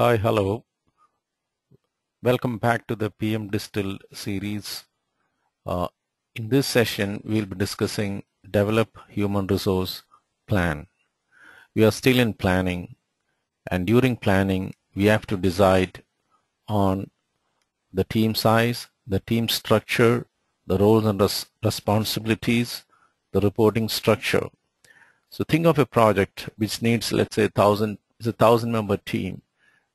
Hi, hello. Welcome back to the PMdistilled series. In this session, we'll be discussing Develop Human Resource Plan. We are still in planning, and during planning, we have to decide on the team size, the team structure, the roles and responsibilities, the reporting structure. So think of a project which needs, let's say, it's a 1,000-member team.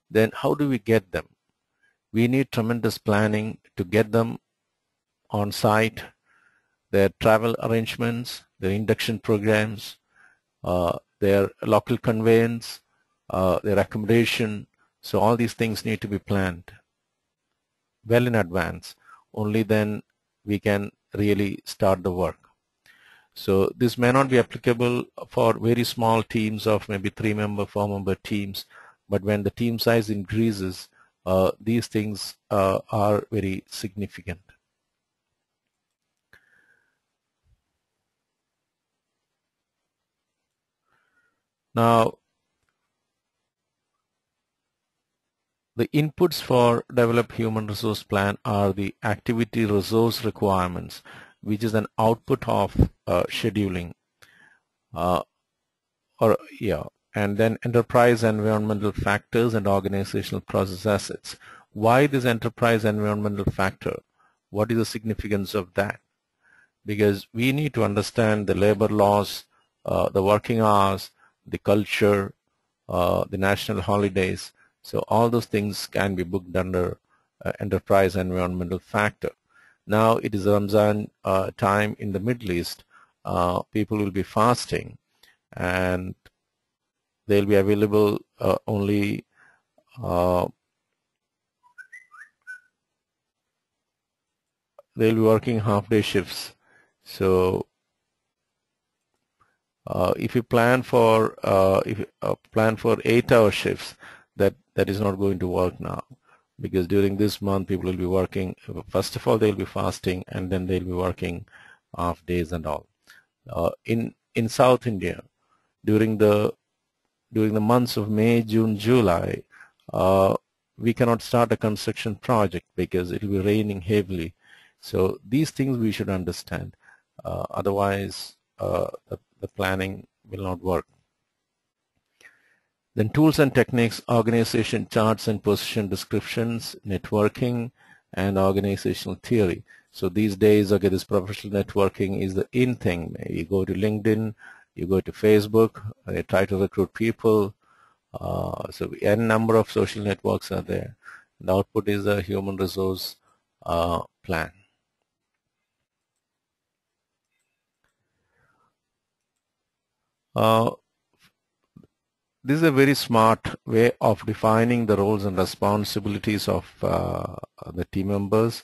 Then how do we get them? We need tremendous planning to get them on site, their travel arrangements, their induction programs, their local conveyance, their accommodation. So all these things need to be planned well in advance. Only then we can really start the work. So this may not be applicable for very small teams of maybe 3-member, 4-member teams, but when the team size increases, these things are very significant. Now, the inputs for develop human resource plan are the activity resource requirements, which is an output of scheduling, and then enterprise environmental factors and organizational process assets. Why this enterprise environmental factor? What is the significance of that? Because we need to understand the labor laws, the working hours, the culture, the national holidays. So all those things can be booked under enterprise environmental factor. Now it is Ramzan time in the Middle East. People will be fasting, and they'll be available only they'll be working half-day shifts. So if you plan for 8-hour shifts, that is not going to work now, because during this month people will be working. First of all, they'll be fasting, and then they'll be working half days and all. In South India, during the months of May, June, July, we cannot start a construction project because it will be raining heavily. So these things we should understand. Otherwise, the planning will not work. Then tools and techniques, organization charts and position descriptions, networking, and organizational theory. So these days, okay, this professional networking is the in thing. You go to LinkedIn, you go to Facebook, they try to recruit people. So a number of social networks are there. The output is a human resource plan. This is a very smart way of defining the roles and responsibilities of the team members.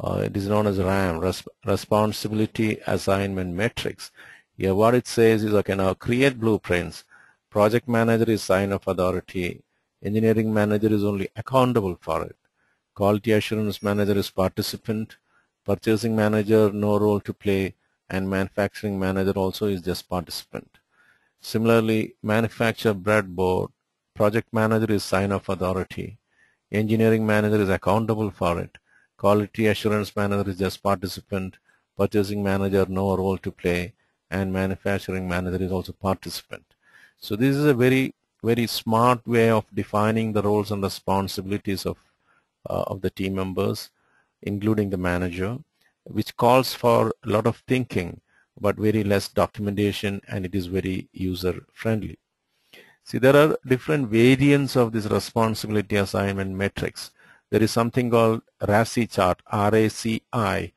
It is known as RAM, Responsibility Assignment Matrix. Here what it says is, okay, now create blueprints. Project manager is sign-off authority. Engineering manager is only accountable for it. Quality assurance manager is participant. Purchasing manager, no role to play. And manufacturing manager also is just participant. Similarly, manufacturer breadboard, project manager is sign-off authority. Engineering manager is accountable for it. Quality assurance manager is just participant. Purchasing manager, no role to play. And manufacturing manager is also participant. So this is a very, very smart way of defining the roles and responsibilities of the team members, including the manager, which calls for a lot of thinking, but very less documentation, and it is very user friendly. See, there are different variants of this responsibility assignment matrix. There is something called RACI chart, RACI.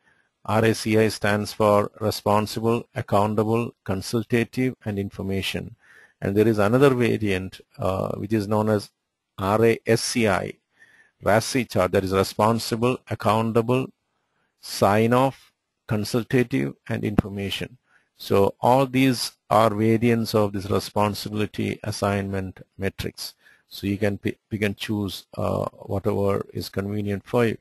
RACI stands for responsible, accountable, consultative, and information. And there is another variant which is known as RASCI, RACI chart, that is responsible, accountable, sign-off, consultative, and information. So all these are variants of this responsibility assignment matrix. So you can choose whatever is convenient for you.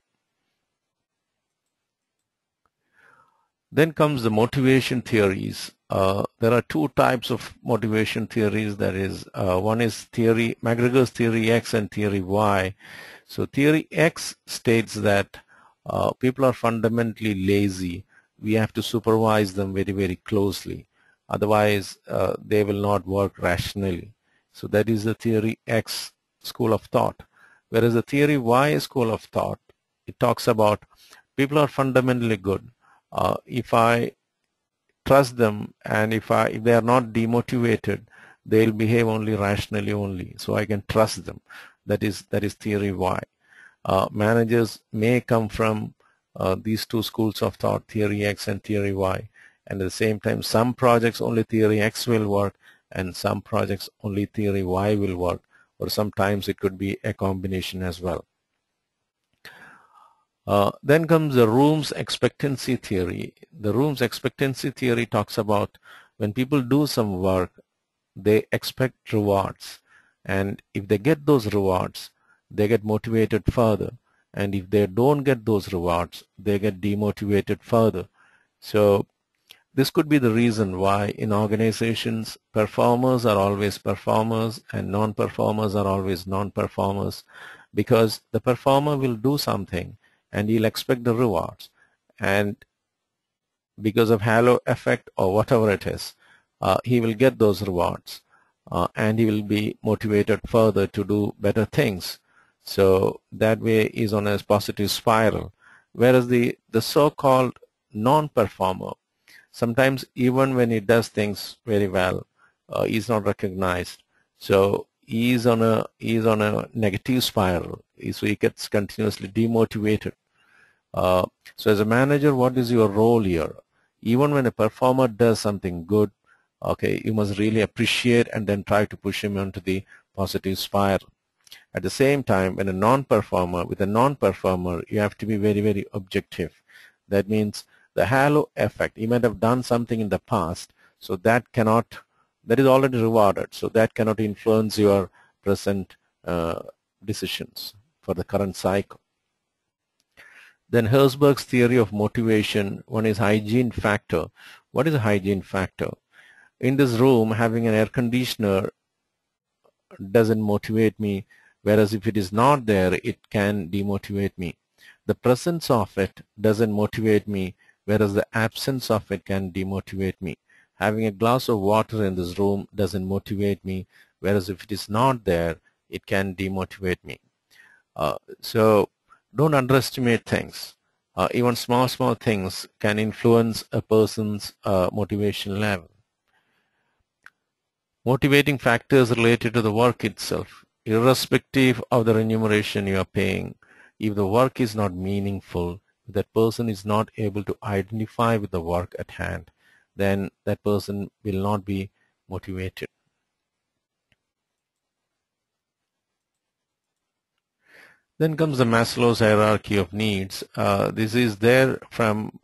Then comes the motivation theories. The there are two types of motivation theories. That is, one is theory, McGregor's theory X and theory Y. So theory X states that people are fundamentally lazy. We have to supervise them very, very closely. Otherwise, they will not work rationally. So that is the theory X school of thought. Whereas the theory Y school of thought, it talks about people are fundamentally good. If I trust them, and if they are not demotivated, they'll behave only rationally only. So I can trust them. That is theory Y. Managers may come from these two schools of thought, theory X and theory Y, and at the same time some projects only theory X will work and some projects only theory Y will work, or sometimes it could be a combination as well. Then comes the Vrooms Expectancy theory. The Vrooms Expectancy theory talks about when people do some work, they expect rewards, and if they get those rewards, they get motivated further, and if they don't get those rewards, they get demotivated further. So this could be the reason why in organizations performers are always performers and non-performers are always non-performers, because the performer will do something and he'll expect the rewards, and because of halo effect or whatever it is, he will get those rewards, and he will be motivated further to do better things. So that way is on a positive spiral. Whereas the so-called non-performer, sometimes even when he does things very well, he's not recognized. So he's on a negative spiral. So he gets continuously demotivated. So as a manager, what is your role here? Even when a performer does something good, okay, you must really appreciate and then try to push him onto the positive spiral. At the same time, when with a non-performer, you have to be very, very objective. That means the halo effect, you might have done something in the past, so that is already rewarded, so that cannot influence your present decisions for the current cycle. Then Herzberg's theory of motivation, one is hygiene factor. What is a hygiene factor? In this room, having an air conditioner doesn't motivate me, whereas if it is not there, it can demotivate me. The presence of it doesn't motivate me, whereas the absence of it can demotivate me. Having a glass of water in this room doesn't motivate me, whereas if it is not there, it can demotivate me. So don't underestimate things. Even small things can influence a person's motivation level. Motivating factors related to the work itself, irrespective of the remuneration you are paying. If the work is not meaningful, if that person is not able to identify with the work at hand, then that person will not be motivated. Then comes the Maslow's hierarchy of needs. This is there from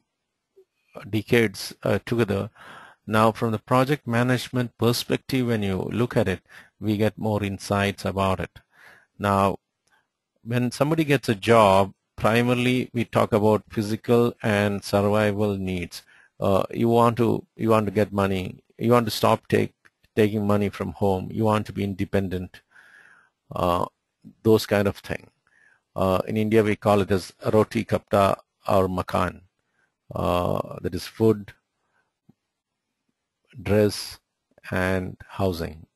decades together. Now, from the project management perspective, when you look at it, we get more insights about it. Now, when somebody gets a job, primarily we talk about physical and survival needs. You want to get money. You want to stop taking money from home. You want to be independent. Those kind of thing. In India, we call it as roti, kapta, or makan. That is food, dress, and housing.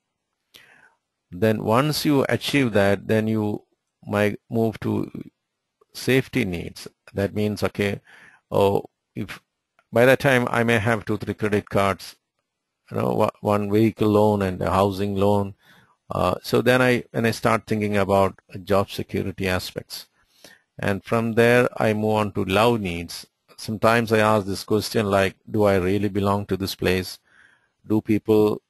Then once you achieve that, then you might move to safety needs. That means, okay, if by that time I may have 2-3 credit cards, one vehicle loan and a housing loan. So then when I start thinking about job security aspects, and from there I move on to love needs. Sometimes I ask this question like, do I really belong to this place? Do people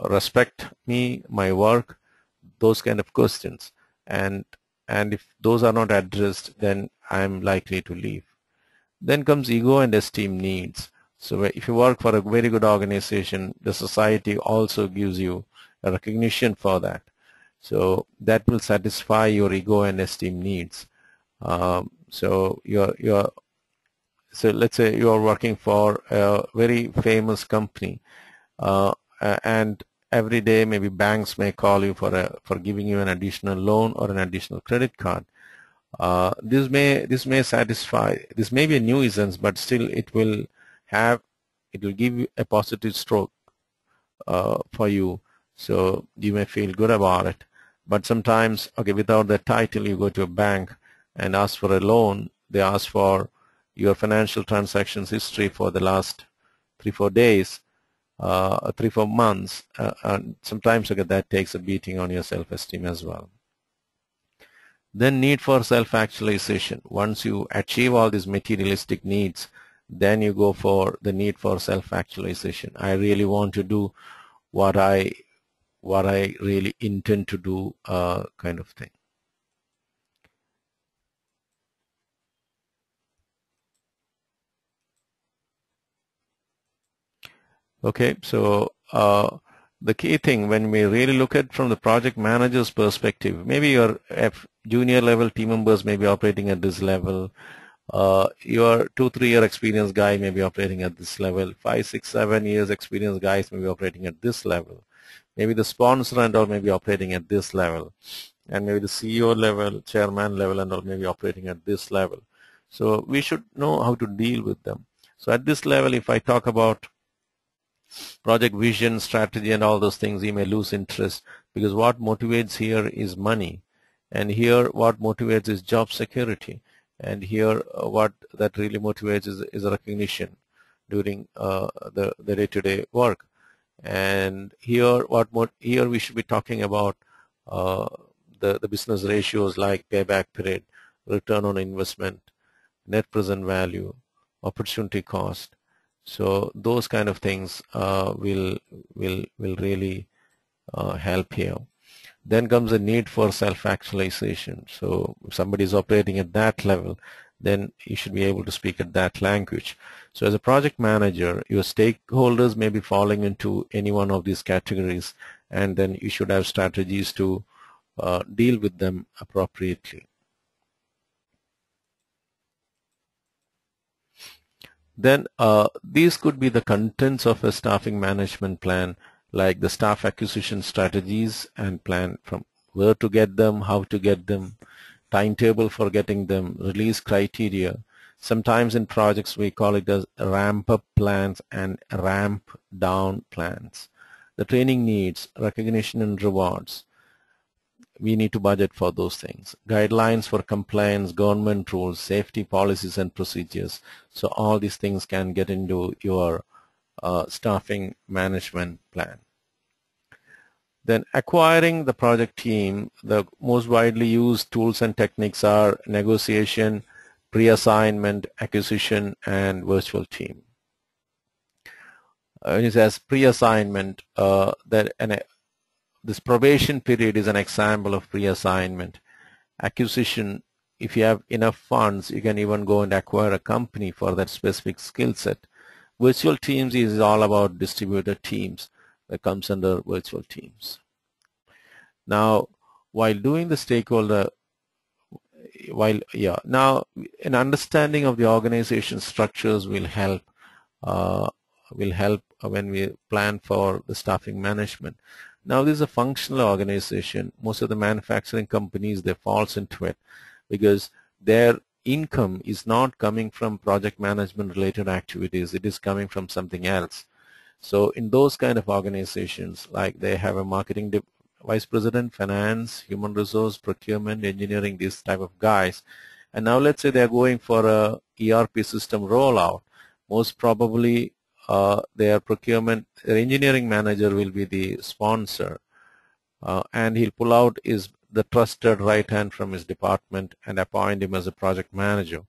respect me, my work? Those kind of questions. And if those are not addressed, then I'm likely to leave. Then comes ego and esteem needs. So if you work for a very good organization, the society also gives you a recognition for that. So that will satisfy your ego and esteem needs. So So let's say you are working for a very famous company, and every day maybe banks may call you for giving you an additional loan or an additional credit card. This may satisfy. This may be a nuisance, but still it will give you a positive stroke for you. So you may feel good about it. But sometimes, okay, without the title, you go to a bank and ask for a loan. They ask for your financial transactions history for the last 3-4 days, 3-4 months, and sometimes okay, that takes a beating on your self-esteem as well. Then need for self-actualization. Once you achieve all these materialistic needs, then you go for the need for self-actualization. I really want to do what I really intend to do, kind of thing. Okay, so the key thing when we really look at from the project manager's perspective, maybe your junior level team members may be operating at this level. Your 2-3 year experienced guy may be operating at this level. 5, 6, 7 years experienced guys may be operating at this level. Maybe the sponsor and all may be operating at this level, and maybe the CEO level, chairman level and all may be operating at this level. So we should know how to deal with them. So at this level, if I talk about project vision, strategy and all those things, you may lose interest, because what motivates here is money, and here what motivates is job security, and here what that really motivates is recognition during the day-to-day work. And here here we should be talking about the business ratios like payback period, return on investment, net present value, opportunity cost. So those kind of things will really help here. Then comes the need for self-actualization. So if somebody is operating at that level, then you should be able to speak at that language. So as a project manager, your stakeholders may be falling into any one of these categories, and then you should have strategies to deal with them appropriately. Then these could be the contents of a staffing management plan, like the staff acquisition strategies and plan from where to get them, how to get them, timetable for getting them, release criteria. Sometimes in projects we call it as ramp up plans and ramp down plans. The training needs, recognition and rewards. We need to budget for those things. Guidelines for compliance, government rules, safety policies and procedures. So all these things can get into your staffing management plan. Then acquiring the project team, the most widely used tools and techniques are negotiation, pre-assignment, acquisition, and virtual team. It says pre-assignment, this probation period is an example of pre-assignment. Acquisition, if you have enough funds, you can even go and acquire a company for that specific skill set. Virtual teams is all about distributed teams. That comes under virtual teams. Now, while doing the stakeholder, now an understanding of the organization structures will help when we plan for the staffing management. Now, this is a functional organization. Most of the manufacturing companies, they falls into it because their income is not coming from project management related activities. It is coming from something else. So in those kind of organizations, like they have a marketing vice president, finance, human resource, procurement, engineering, these type of guys. And now let's say they're going for a ERP system rollout. Most probably their engineering manager will be the sponsor, and he'll pull out the trusted right hand from his department and appoint him as a project manager.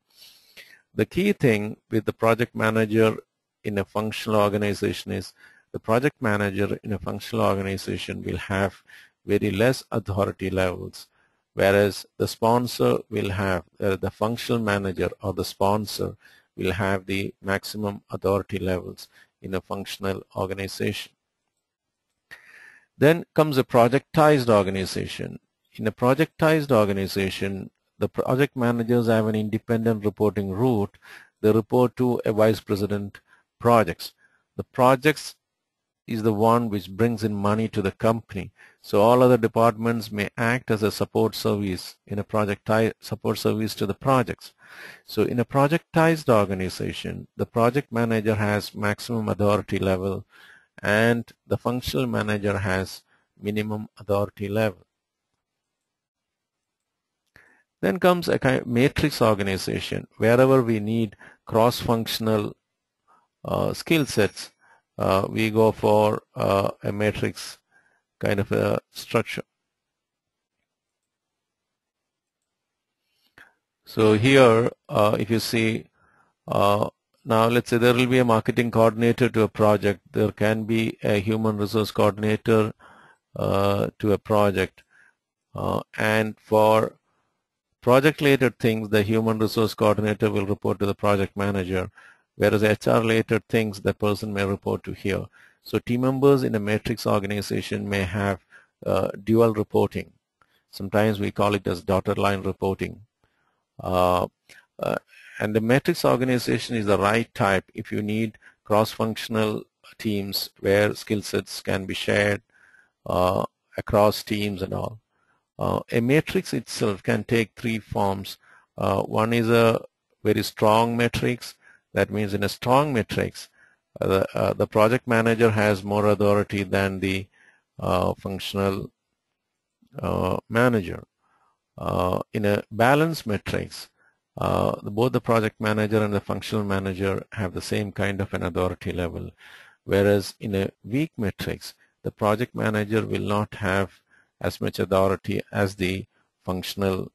The key thing with the project manager in a functional organization is the project manager in a functional organization will have very less authority levels, whereas the sponsor will have, the functional manager or the sponsor will have the maximum authority levels in a functional organization. Then comes a projectized organization. In a projectized organization, the project managers have an independent reporting route. they report to a vice president projects. The projects is the one which brings in money to the company. So all other departments may act as a support service in a support service to the projects. So in a projectized organization, the project manager has maximum authority level and the functional manager has minimum authority level. Then comes a kind of matrix organization. Wherever we need cross-functional skill sets, we go for a matrix kind of a structure. So here, if you see, now let's say there will be a marketing coordinator to a project. There can be a human resource coordinator to a project. And for project-related things, the human resource coordinator will report to the project manager, whereas HR-related things, the person may report to here. So team members in a matrix organization may have dual reporting. Sometimes we call it as dotted line reporting. And the matrix organization is the right type if you need cross-functional teams where skill sets can be shared across teams and all. A matrix itself can take three forms. One is a very strong matrix. That means in a strong matrix, the project manager has more authority than the functional manager. In a balanced matrix, both the project manager and the functional manager have the same kind of an authority level, whereas in a weak matrix, the project manager will not have as much authority as the functional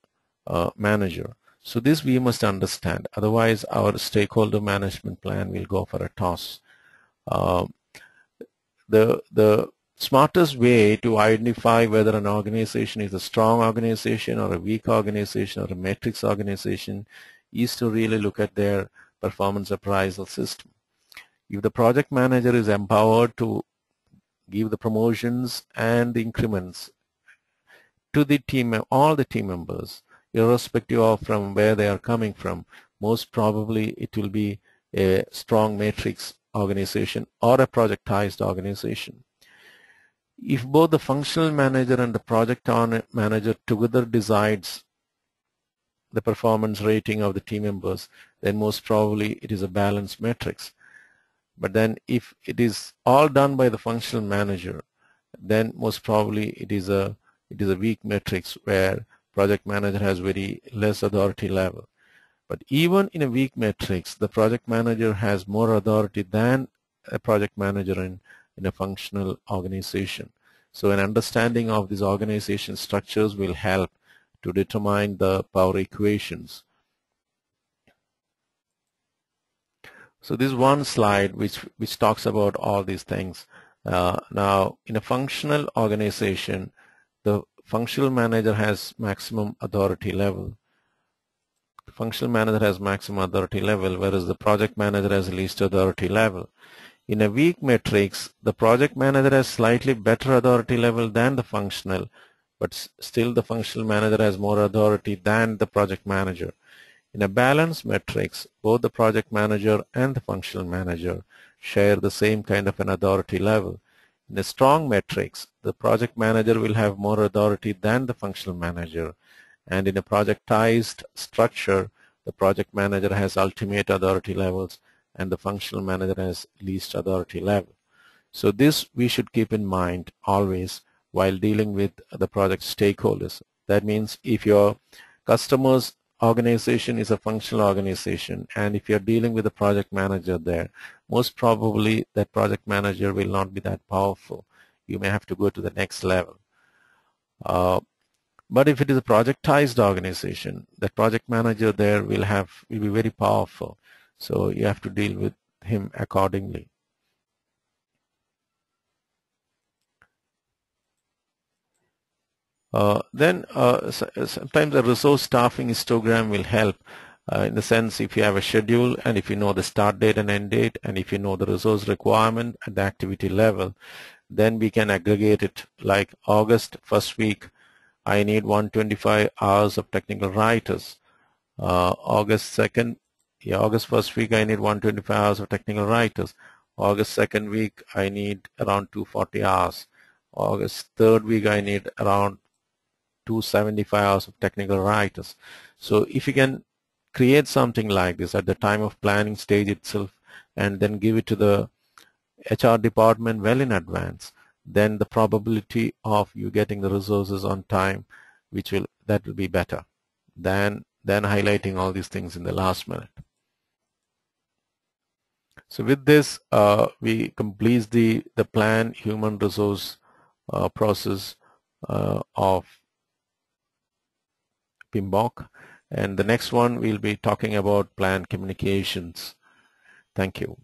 manager. So this we must understand, otherwise our stakeholder management plan will go for a toss. The smartest way to identify whether an organization is a strong organization or a weak organization or a matrix organization is to really look at their performance appraisal system. If the project manager is empowered to give the promotions and the increments to the team, all the team members, irrespective of from where they are coming from, most probably it will be a strong matrix organization or a projectized organization. If both the functional manager and the project manager together decides the performance rating of the team members, then most probably it is a balanced matrix. But then if it is all done by the functional manager, then most probably it is a weak matrix where project manager has very less authority level. But even in a weak matrix, the project manager has more authority than a project manager in a functional organization. So an understanding of these organization structures will help to determine the power equations. So this is one slide which talks about all these things. Now in a functional organization, the functional manager has maximum authority level. The functional manager has maximum authority level, whereas the project manager has least authority level. In a weak matrix, the project manager has slightly better authority level than the functional, but still the functional manager has more authority than the project manager. In a balanced matrix, both the project manager and the functional manager share the same kind of an authority level. In a strong matrix, the project manager will have more authority than the functional manager, and in a projectized structure, the project manager has ultimate authority levels and the functional manager has least authority level. So this we should keep in mind always while dealing with the project stakeholders. That means if your customer's organization is a functional organization and if you're dealing with a project manager there, most probably that project manager will not be that powerful. You may have to go to the next level. But if it is a projectized organization, the project manager there will be very powerful. So you have to deal with him accordingly. Sometimes a resource staffing histogram will help in the sense if you have a schedule and if you know the start date and end date and if you know the resource requirement at the activity level, then we can aggregate it like August first week I need 125 hours of technical writers. August 2nd Yeah, August first week I need 125 hours of technical writers. August second week I need around 240 hours. August third week I need around 275 hours of technical writers. So if you can create something like this at the time of planning stage itself and then give it to the HR department well in advance, then the probability of you getting the resources on time, that will be better than highlighting all these things in the last minute. So with this, we complete the plan human resource process of PMBOK, and the next one we'll be talking about plan communications. Thank you.